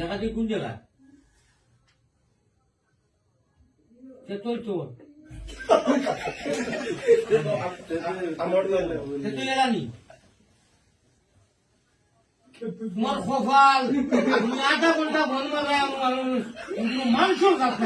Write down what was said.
জায়গাটি কোন জায়গা সে তোর চোর সে তো এলানি তোমার কপাল তুমি আধা ঘন্টা বন মারে মাংসর কাছে